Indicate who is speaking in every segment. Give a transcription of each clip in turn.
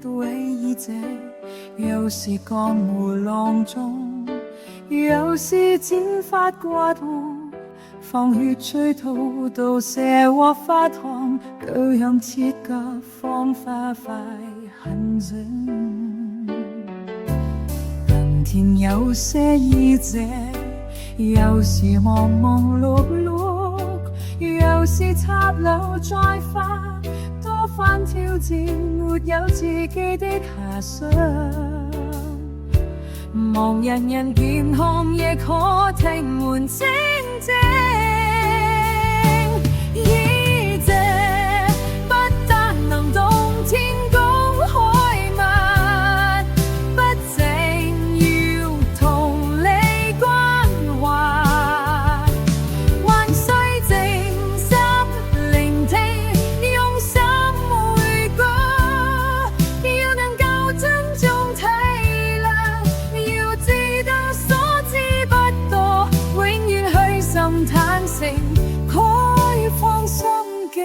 Speaker 1: 位醫者，又是江湖郎中，又是剪髮刮胡，放血催吐毒蛇和發糖，各樣切割方法快很準。人田有些醫者，又是忙忙碌碌，又是插柳栽花，多番挑戰，沒有自己的遐想。望人人健康，亦可聽門清靜。醫者不但能動天公海默，不淨要同理關懷，還需靜心聆聽，用心回顧，要能夠尊重體諒，要知道所知不多，永遠虛心坦誠，開放心境。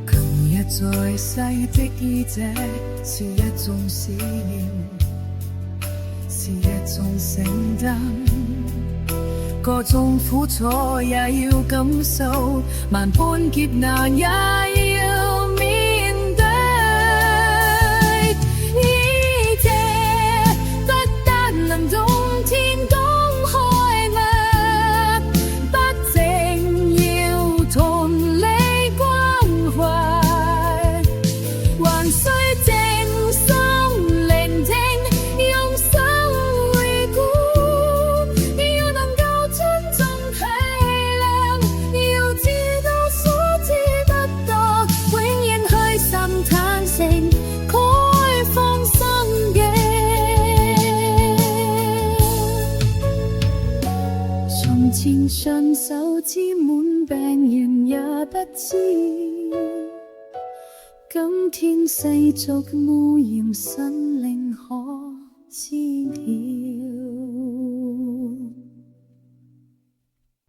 Speaker 1: 琴日在世的醫者，是一種思念，是一種承擔，各種苦楚也要感受，萬般劫難也要面對。醫者不但能動天公海默，不淨要同理關懷，還需靜心聆聽，用心回顧，要能夠尊重體諒，要知道所知不多，永遠虛心坦誠，開放心境。從前順手沾滿病人也不知，今天世俗污染生靈可知曉。